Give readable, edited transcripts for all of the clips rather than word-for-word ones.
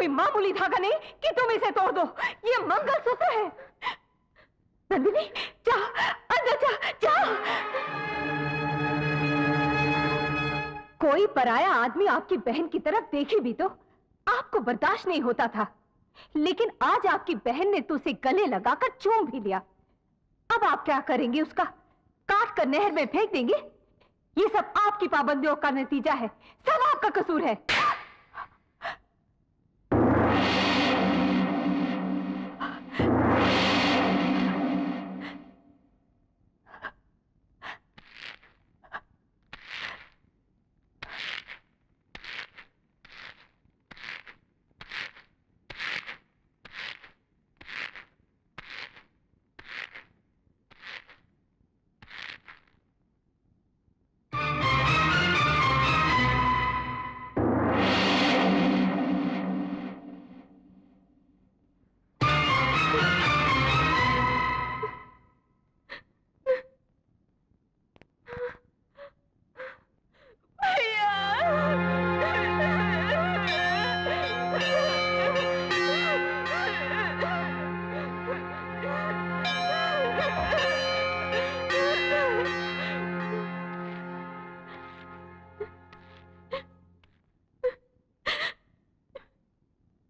कोई मामूली धागा नहीं कि तुम इसे तोड़ दो। ये मंगलसूत्र है। नंदिनी, जा अंदर जा, जा। कोई पराया आदमी आपकी बहन की तरफ देखे भी तो आपको बर्दाश्त नहीं होता था, लेकिन आज आपकी बहन ने तो उसे गले लगाकर चूम भी लिया। अब आप क्या करेंगे? उसका काट कर नहर में फेंक देंगे? ये सब आपकी पाबंदियों का नतीजा है, सब आपका कसूर है।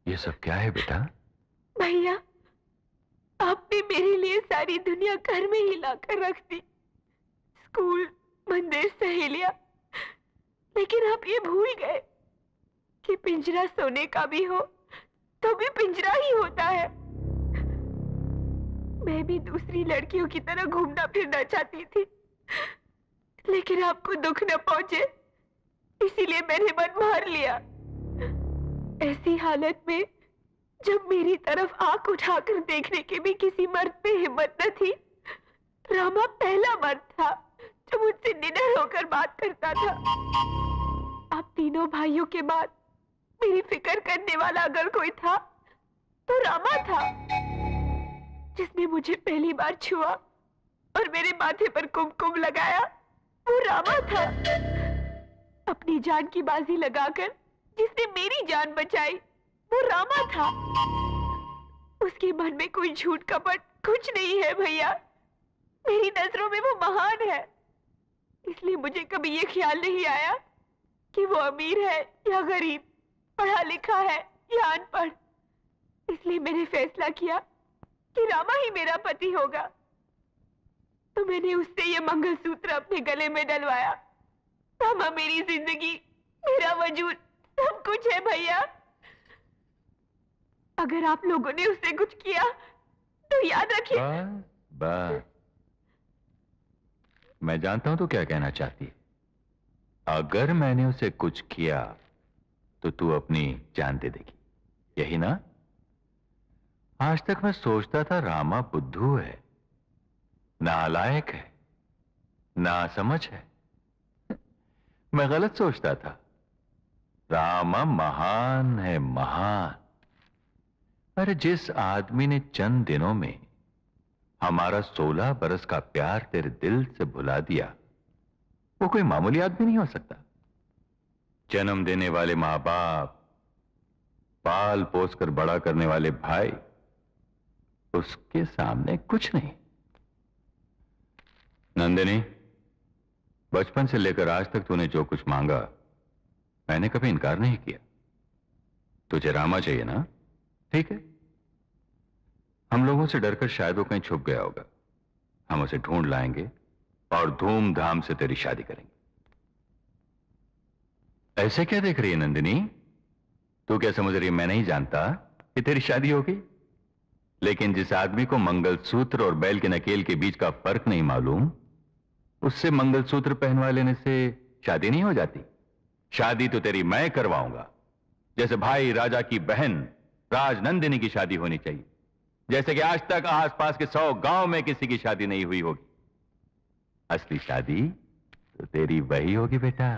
ये सब क्या है बेटा? भैया, आपने मेरे लिए सारी दुनिया घर में ही लाकर रख दी, स्कूल, मंदिर, सहेलियां, लेकिन आप ये भूल गए कि पिंजरा सोने का भी हो तो भी पिंजरा ही होता है। मैं भी दूसरी लड़कियों की तरह घूमना फिरना चाहती थी, लेकिन आपको दुख न पहुंचे इसीलिए मैंने मन मार लिया। ऐसी हालत में जब मेरी तरफ आंख उठाकर देखने की भी किसी मर्द पे हिम्मत न थी, रामा पहला मर्द था जो मुझसे निडर होकर बात करता था। आप तीनों भाइयों के बाद मेरी फिक्र करने वाला अगर कोई था तो रामा था। जिसने मुझे पहली बार छुआ और मेरे माथे पर कुमकुम लगाया वो रामा था। अपनी जान की बाजी लगाकर जिसने मेरी जान बचाई वो रामा था। उसके मन में कोई झूठ कपट कुछ नहीं है भैया। मेरी नजरों में वो महान है, इसलिए मुझे कभी ये ख्याल नहीं आया कि वो अमीर है या गरीब, पढ़ा लिखा है या अनपढ़। इसलिए मैंने फैसला किया कि रामा ही मेरा पति होगा, तो मैंने उससे ये मंगलसूत्र अपने गले में डलवाया। रामा मेरी जिंदगी, मेरा वजूद, सब कुछ है भैया। अगर आप लोगों ने उससे कुछ किया तो याद रखिए। बस मैं जानता हूं तू क्या कहना चाहती है। अगर मैंने उसे कुछ किया तो तू अपनी जान दे देगी, यही ना? आज तक मैं सोचता था रामा बुद्धू है, नालायक है, नासमझ है। मैं गलत सोचता था। रामा महान है, महान। अरे जिस आदमी ने चंद दिनों में हमारा 16 बरस का प्यार तेरे दिल से भुला दिया, वो कोई मामूली आदमी नहीं हो सकता। जन्म देने वाले मां बाप, पाल पोस कर बड़ा करने वाले भाई, उसके सामने कुछ नहीं। नंदिनी, बचपन से लेकर आज तक तूने जो कुछ मांगा मैंने कभी इनकार नहीं किया। तुझे रामा चाहिए ना? ठीक है, हम लोगों से डरकर शायद वो कहीं छुप गया होगा। हम उसे ढूंढ लाएंगे और धूमधाम से तेरी शादी करेंगे। ऐसे क्या देख रही है नंदिनी? तू क्या समझ रही है मैं नहीं जानता कि तेरी शादी होगी? लेकिन जिस आदमी को मंगलसूत्र और बैल के नकेल के बीच का फर्क नहीं मालूम, उससे मंगलसूत्र पहनवा लेने से शादी नहीं हो जाती। शादी तो तेरी मैं करवाऊंगा, जैसे भाई राजा की बहन राजनंदिनी की शादी होनी चाहिए, जैसे कि आज तक आसपास के 100 गांव में किसी की शादी नहीं हुई होगी। असली शादी तो तेरी वही होगी बेटा।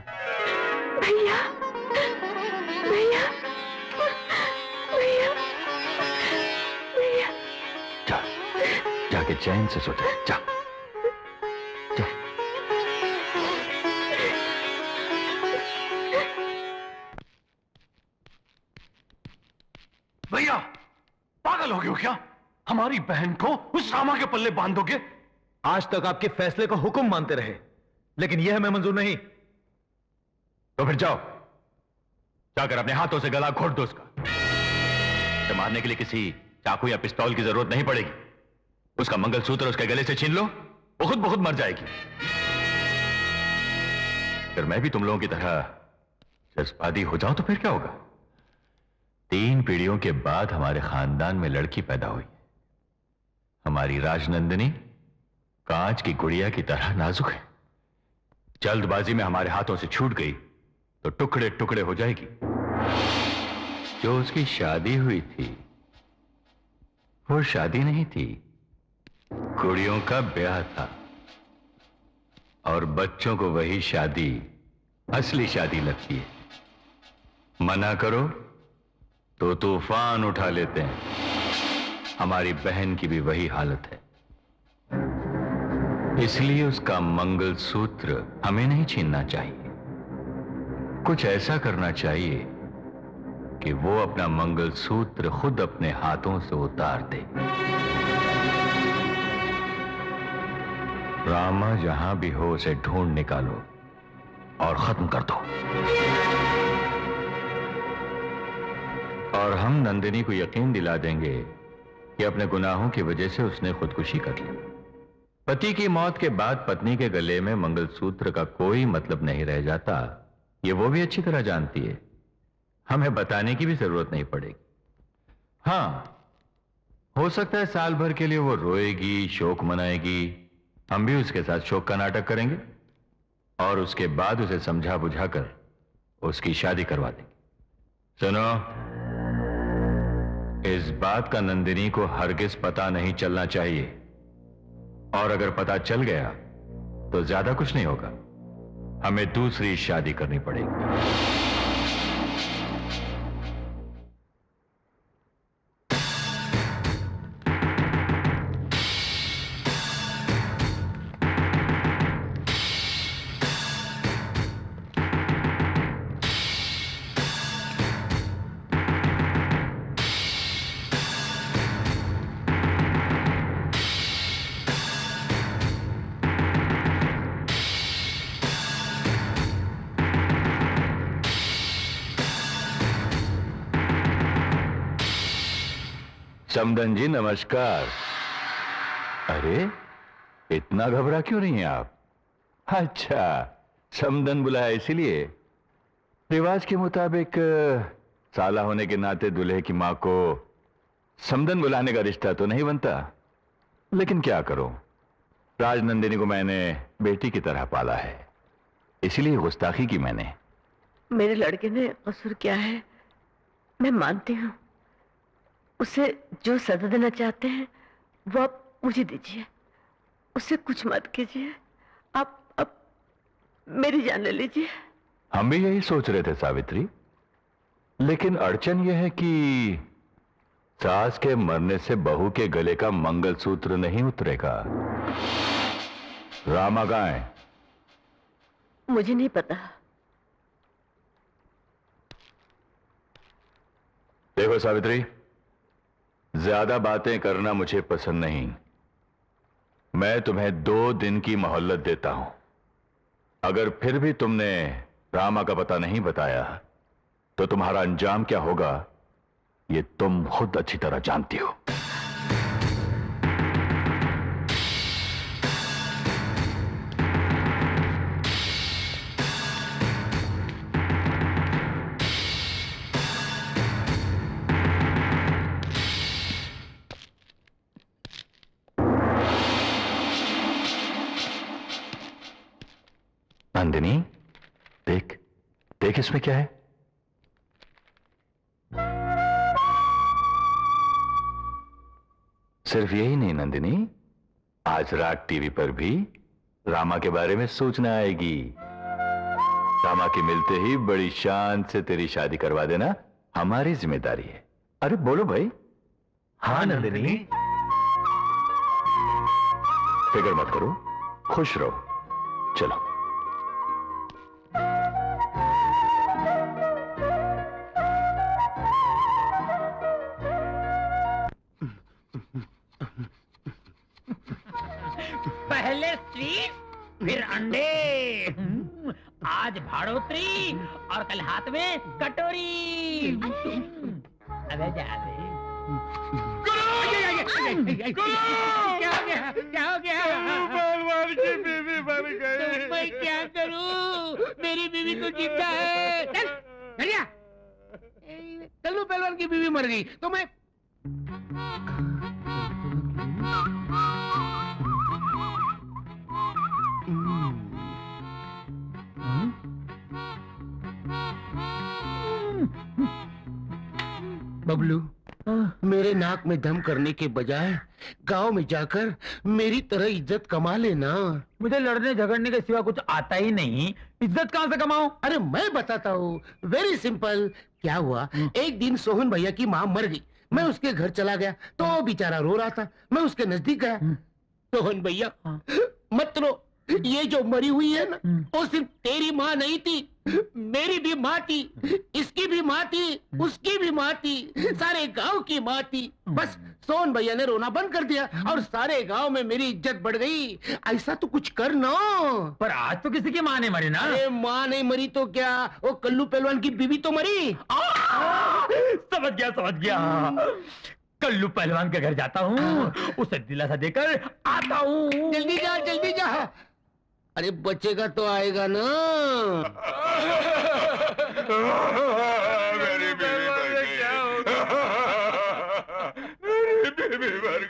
भैया, भैया, भैया, भैया। जा, जाके चैन से सो जा, जा। भैया पागल हो गए हो क्या? हमारी बहन को उस रामा के पल्ले बांध दोगे? आज तक आपके फैसले का हुक्म मानते रहे, लेकिन यह हमें मंजूर नहीं। तो फिर जाओ, जाकर अपने हाथों से गला घोट दो उसका। उसे मारने के लिए किसी चाकू या पिस्तौल की जरूरत नहीं पड़ेगी। उसका मंगलसूत्र उसके गले से छीन लो, वो खुद ब खुद मर जाएगी। फिर मैं भी तुम लोगों की तरह जज्बाती हो जाऊं तो फिर क्या होगा? 3 पीढ़ियों के बाद हमारे खानदान में लड़की पैदा हुई। हमारी राजनंदिनी कांच की गुड़िया की तरह नाजुक है। जल्दबाजी में हमारे हाथों से छूट गई तो टुकड़े टुकड़े हो जाएगी। जो उसकी शादी हुई थी वो शादी नहीं थी, कुड़ियों का ब्याह था। और बच्चों को वही शादी असली शादी लगती है। मना करो तो तूफान उठा लेते हैं। हमारी बहन की भी वही हालत है। इसलिए उसका मंगलसूत्र हमें नहीं छीनना चाहिए। कुछ ऐसा करना चाहिए कि वो अपना मंगलसूत्र खुद अपने हाथों से उतार दे। रामा जहां भी हो उसे ढूंढ निकालो और खत्म कर दो। और हम नंदिनी को यकीन दिला देंगे कि अपने गुनाहों की वजह से उसने खुदकुशी कर ली। पति की मौत के बाद पत्नी के गले में मंगलसूत्र का कोई मतलब नहीं रह जाता, ये वो भी अच्छी तरह जानती है। हमें बताने की भी जरूरत नहीं पड़ेगी। हां, हो सकता है साल भर के लिए वो रोएगी, शोक मनाएगी। हम भी उसके साथ शोक का नाटक करेंगे और उसके बाद उसे समझा बुझाकर उसकी शादी करवा देंगे। सुनो, इस बात का नंदिनी को हरगिज पता नहीं चलना चाहिए। और अगर पता चल गया तो ज्यादा कुछ नहीं होगा, हमें दूसरी शादी करनी पड़ेगी। समदन जी नमस्कार। अरे इतना घबरा क्यों नहीं हैं आप? अच्छा, समदन बुलाया इसीलिए। रिवाज के मुताबिक साला होने के नाते दूल्हे की मां को समदन बुलाने का रिश्ता तो नहीं बनता, लेकिन क्या करूं, राजनंदिनी को मैंने बेटी की तरह पाला है, इसीलिए गुस्ताखी की मैंने। मेरे लड़के ने कसूर किया है, मैं मानती हूँ। उसे जो सजा देना चाहते हैं वो आप मुझे दीजिए, उसे कुछ मत कीजिए। आप मेरी जान ले लीजिए। हम भी यही सोच रहे थे सावित्री, लेकिन अड़चन यह है कि सास के मरने से बहू के गले का मंगलसूत्र नहीं उतरेगा। रामा कहाँ है? मुझे नहीं पता। देखो सावित्री, ज्यादा बातें करना मुझे पसंद नहीं। मैं तुम्हें 2 दिन की मोहलत देता हूं। अगर फिर भी तुमने रामा का पता नहीं बताया तो तुम्हारा अंजाम क्या होगा ये तुम खुद अच्छी तरह जानती हो। नंदिनी, देख देख इसमें क्या है। सिर्फ यही नहीं नंदिनी, आज रात टीवी पर भी रामा के बारे में सूचना आएगी। रामा के मिलते ही बड़ी शान से तेरी शादी करवा देना हमारी जिम्मेदारी है। अरे बोलो भाई। हाँ नंदिनी। फिक्र मत करो, खुश रहो। चलो। पहले स्वीट फिर अंडे। आज भाड़ोत्री और कल हाथ में कटोरी। अबे जा रे। क्या हो गया? क्या हो गया? पहलवान की बीवी मर गई। तो मैं क्या करूं? मेरी बीवी तो जिंदा है। चल चलिया। कल्लू पहलवान की बीवी मर गई तो मैं बबलू, मेरे नाक में दम करने के बजाय गांव में जाकर मेरी तरह इज्जत कमा लेना। मुझे लड़ने झगड़ने के सिवा कुछ आता ही नहीं, इज्जत कहां से कमाऊं? अरे मैं बताता हूँ, वेरी सिंपल। क्या हुआ, एक दिन सोहन भैया की माँ मर गई। मैं उसके घर चला गया तो वो बेचारा रो रहा था। मैं उसके नजदीक गया। सोहन भैया मत रो, ये जो मरी हुई है ना, वो सिर्फ तेरी माँ नहीं थी, मेरी भी माँ थी, इसकी भी माँ थी, उसकी भी माँ थी, सारे गांव की माँ थी। बस सोहन भैया ने रोना बंद कर दिया और सारे गांव में मेरी इज्जत बढ़ गई। ऐसा तो कुछ कर ना। पर आज तो किसी की माँ नहीं मरी ना। अरे माँ नहीं मरी तो क्या, वो कल्लू पहलवान की बीवी तो मरी। समझ गया। कल्लू पहलवान के घर जाता हूँ, उसे दिलासा देकर आता हूँ। जल्दी जा। अरे बचेगा तो आएगा ना। मेरी बीवी मर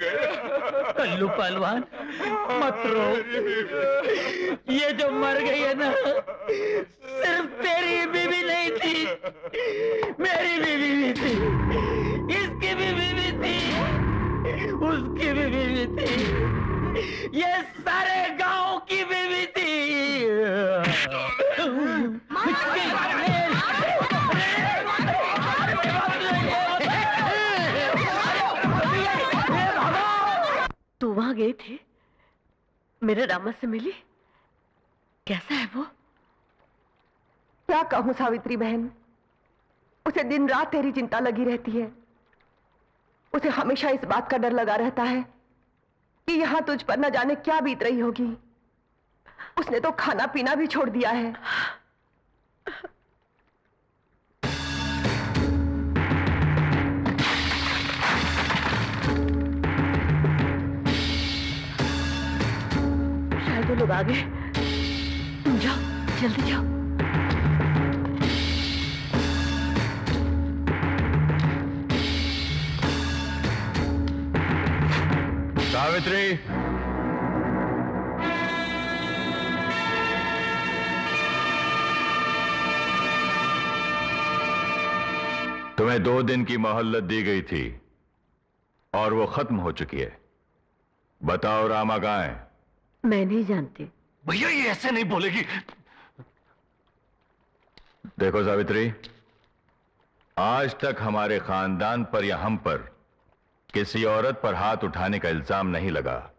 गई। कल्लू पहलवान मत रो, ये जो मर गई है ना, सिर्फ तेरी बीवी नहीं थी, मेरी बीवी भी थी, इसकी भी बीवी थी, उसकी भी बीवी थी, ये सारे गांव की बीवी थी। तू वहां गए थे, मेरे रामा से मिली? कैसा है वो? क्या कहूं सावित्री बहन, उसे दिन रात तेरी चिंता लगी रहती है। उसे हमेशा इस बात का डर लगा रहता है कि यहां तुझ पर न जाने क्या बीत रही होगी। उसने तो खाना पीना भी छोड़ दिया है। शायद वो लोग आ गए। तुम जाओ, जल्दी जाओ। सावित्री, तुम्हें 2 दिन की मोहल्लत दी गई थी और वो खत्म हो चुकी है। बताओ रामा कहाँ है? मैं नहीं जानती। भैया ये ऐसे नहीं बोलेगी। देखो सावित्री, आज तक हमारे खानदान पर या हम पर किसी औरत पर हाथ उठाने का इल्जाम नहीं लगा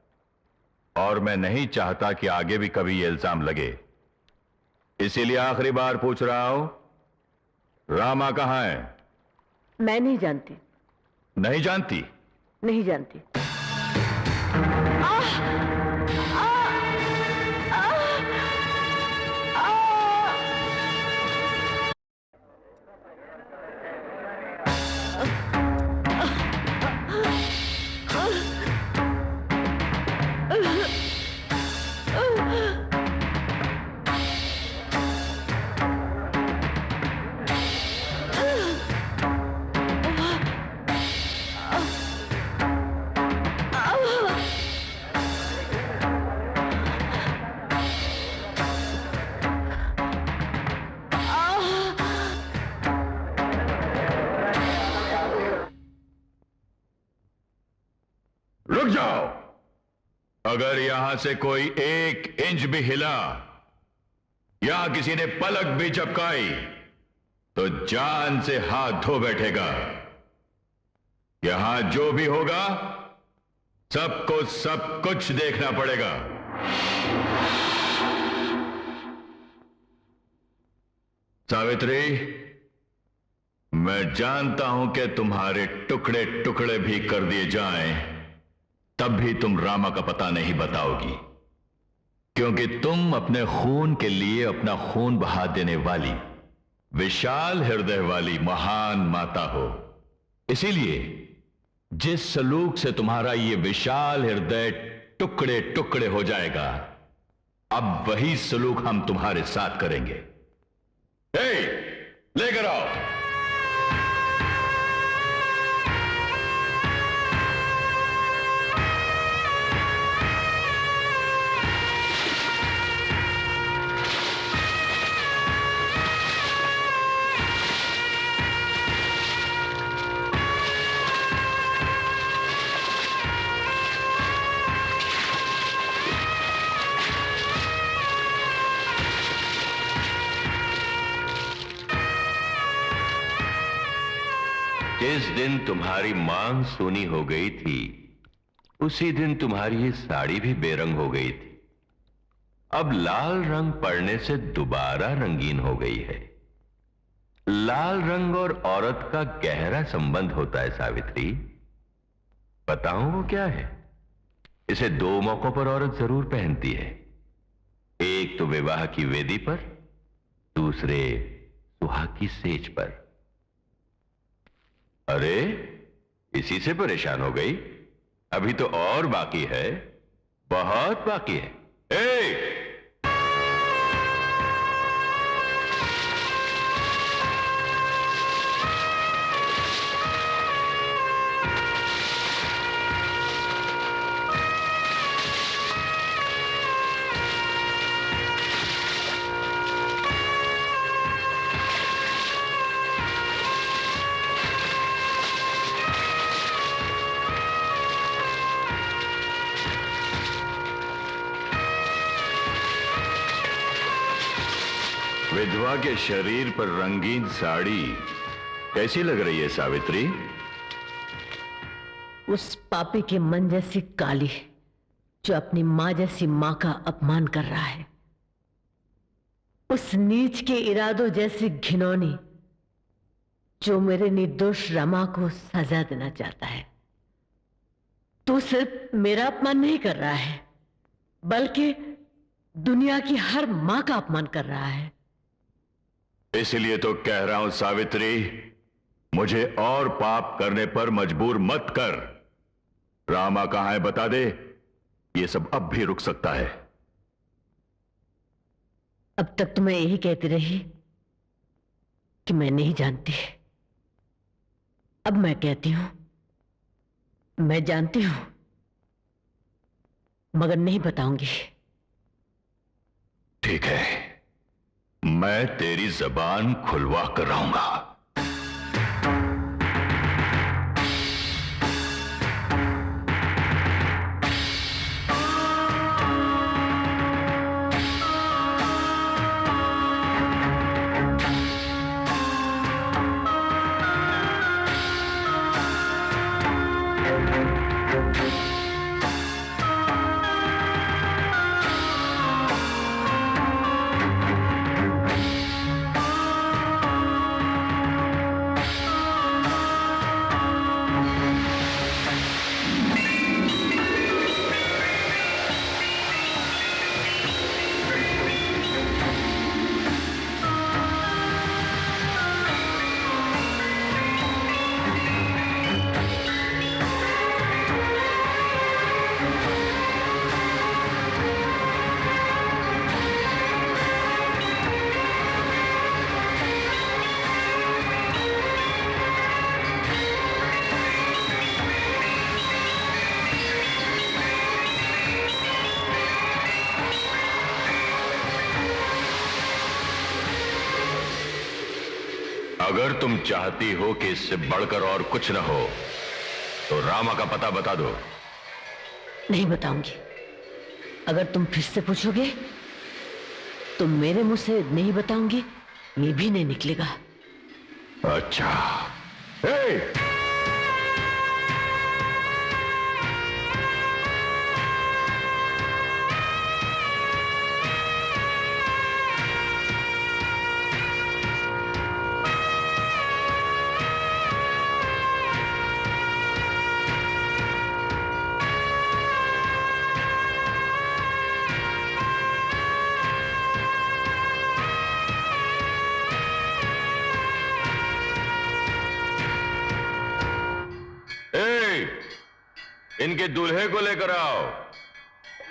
और मैं नहीं चाहता कि आगे भी कभी यह इल्जाम लगे। इसीलिए आखिरी बार पूछ रहा हूं, रामा कहां है? मैं नहीं जानती। नहीं जानती? नहीं जानती। रुक जाओ। अगर यहां से कोई 1 इंच भी हिला या किसी ने पलक भी झपकाई तो जान से हाथ धो बैठेगा। यहां जो भी होगा सबको सब कुछ देखना पड़ेगा। सावित्री, मैं जानता हूं कि तुम्हारे टुकड़े टुकड़े भी कर दिए जाएं, तब भी तुम रामा का पता नहीं बताओगी। क्योंकि तुम अपने खून के लिए अपना खून बहा देने वाली विशाल हृदय वाली महान माता हो। इसीलिए जिस सलूक से तुम्हारा ये विशाल हृदय टुकड़े टुकड़े हो जाएगा, अब वही सलूक हम तुम्हारे साथ करेंगे। लेकर आओ। जिस दिन तुम्हारी मांग सूनी हो गई थी, उसी दिन तुम्हारी ये साड़ी भी बेरंग हो गई थी। अब लाल रंग पड़ने से दोबारा रंगीन हो गई है। लाल रंग और औरत का गहरा संबंध होता है सावित्री। बताऊं वो क्या है? इसे दो मौकों पर औरत जरूर पहनती है। एक तो विवाह की वेदी पर, दूसरे सुहाग की सेज पर। अरे, इसी से परेशान हो गई? अभी तो और बाकी है, बहुत बाकी है। विधवा के शरीर पर रंगीन साड़ी कैसी लग रही है सावित्री? उस पापी के मन जैसी काली जो अपनी मां जैसी मां का अपमान कर रहा है, उस नीच के इरादों जैसी घिनौनी जो मेरे निर्दोष रमा को सजा देना चाहता है। तू सिर्फ मेरा अपमान नहीं कर रहा है, बल्कि दुनिया की हर मां का अपमान कर रहा है। इसलिए तो कह रहा हूं सावित्री, मुझे और पाप करने पर मजबूर मत कर। रामा कहां है बता दे, ये सब अब भी रुक सकता है। अब तक तो मैं यही कहती रही कि मैं नहीं जानती। अब मैं कहती हूं, मैं जानती हूं, मगर नहीं बताऊंगी। ठीक है, मैं तेरी जबान खुलवा कर रहूंगा। अगर तुम चाहती हो कि इससे बढ़कर और कुछ न हो, तो रामा का पता बता दो। नहीं बताऊंगी। अगर तुम फिर से पूछोगे तो मेरे मुंह से नहीं बताऊंगी ये भी नहीं निकलेगा। अच्छा। हे! इनके दूल्हे को लेकर आओ।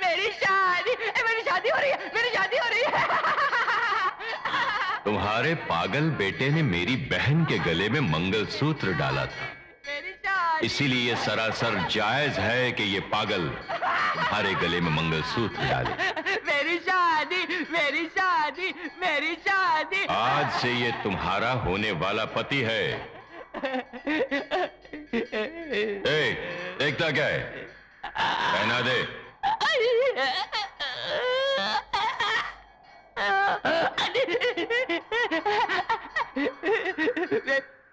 मेरी शादी हो रही है, मेरी शादी हो रही है। तुम्हारे पागल बेटे ने मेरी बहन के गले में मंगलसूत्र डाला था, इसीलिए ये सरासर जायज है कि ये पागल तुम्हारे गले में मंगलसूत्र डाले। मेरी शादी, मेरी शादी, मेरी शादी। आज से ये तुम्हारा होने वाला पति है। देखता क्या है, पहना दे।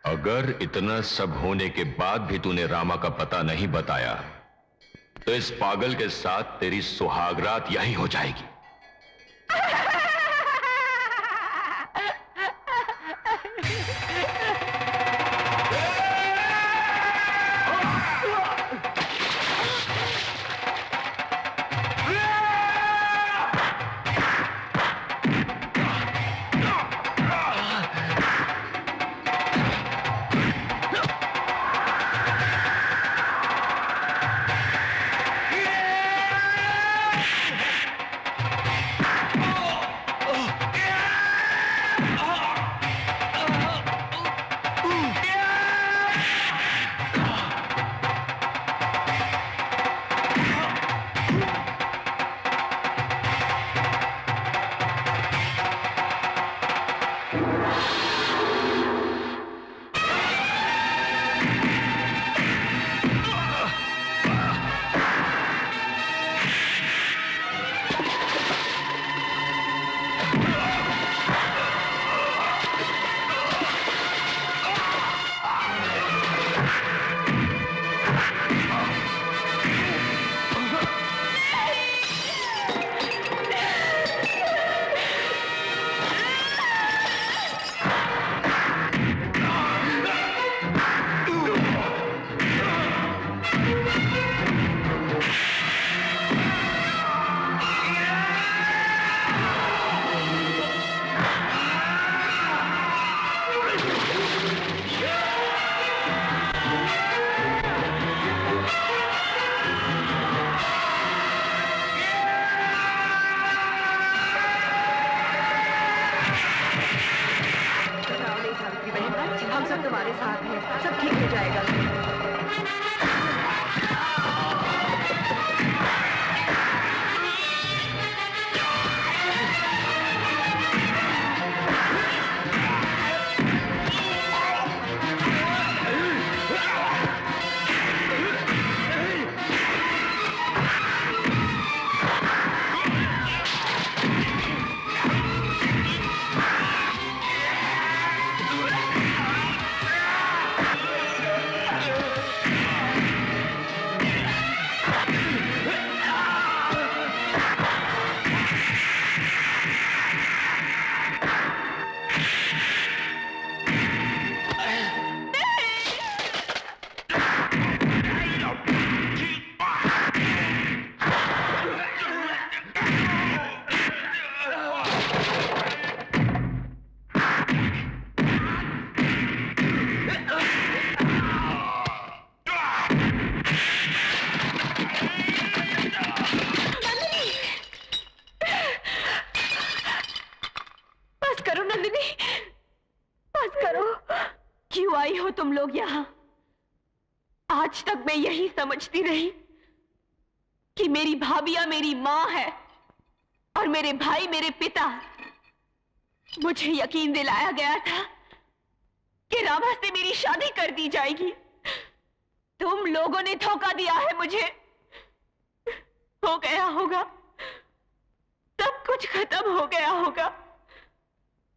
अगर इतना सब होने के बाद भी तूने रामा का पता नहीं बताया तो इस पागल के साथ तेरी सुहागरात यही हो जाएगी। हम सब तुम्हारे साथ हैं, सब ठीक हो जाएगा। तुम लोग यहाँ आज तक मैं यही समझती रही कि मेरी भाभिया मेरी माँ है और मेरे भाई मेरे पिता। मुझे यकीन दिलाया गया था कि रामा से मेरी शादी कर दी जाएगी। तुम लोगों ने धोखा दिया है मुझे। हो गया होगा, सब कुछ खत्म हो गया होगा।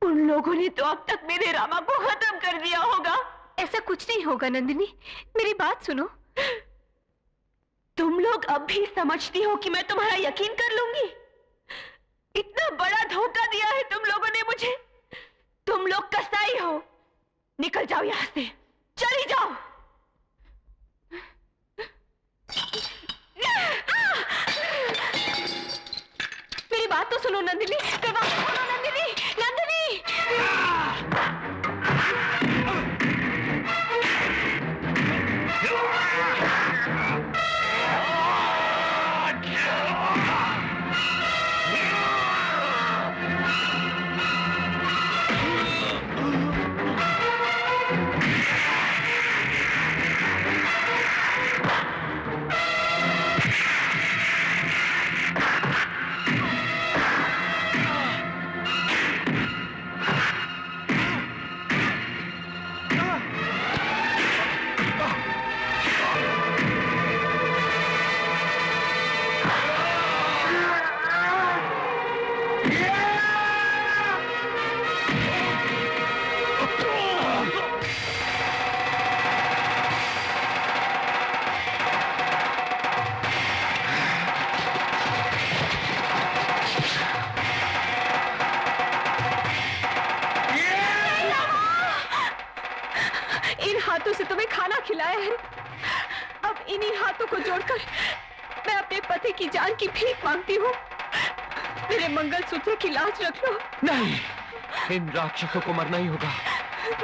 उन लोगों ने तो अब तक मेरे रामा को खत्म कर दिया होगा। ऐसा कुछ नहीं होगा नंदिनी, मेरी बात सुनो। तुम लोग अब भी समझती हो कि मैं तुम्हारा यकीन कर लूंगी? इतना बड़ा धोखा दिया है तुम लोगों ने मुझे। तुम लोग कसाई हो। निकल जाओ यहां से, चली जाओ। मेरी बात तो सुनो नंदिनी, दरवाजा खोलो नंदिनी, नंदिनी। इन हाथों से तुम्हें खाना खिलाया है, अब इन्हीं हाथों को जोड़कर मैं अपने पति की जान की भीख मांगती हूँ। मेरे मंगलसूत्र की लाज रख लो। नहीं, इन राक्षसों को मरना ही होगा।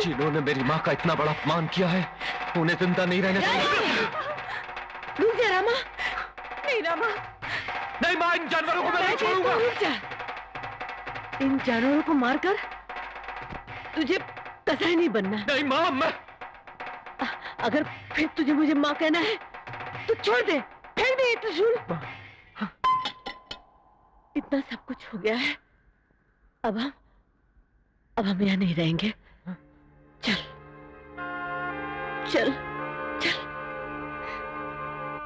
जिन्होंने मेरी माँ का इतना बड़ा अपमान किया है, उन्हें जिंदा नहीं रहने देंगे। रुक जा रामा। नहीं रामा, नहीं माँ, इन जानवरों को मैं नहीं छोड़ूंगा। रुक जा। इन जानवरों को मारकर तुझे कसाई नहीं बनना। नहीं माँ, मैं अगर फिर तुझे मुझे माँ कहना है तो छोड़ दे, फेंक दे ये त्रिशूल। इतना सब कुछ हो गया है, अब हम यहाँ नहीं रहेंगे। चल चल चल।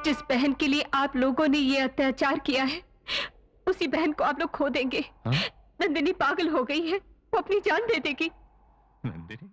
जिस बहन के लिए आप लोगों ने ये अत्याचार किया है, उसी बहन को आप लोग खो देंगे। नंदिनी पागल हो गई है, वो अपनी जान दे देगी। नंदिनी?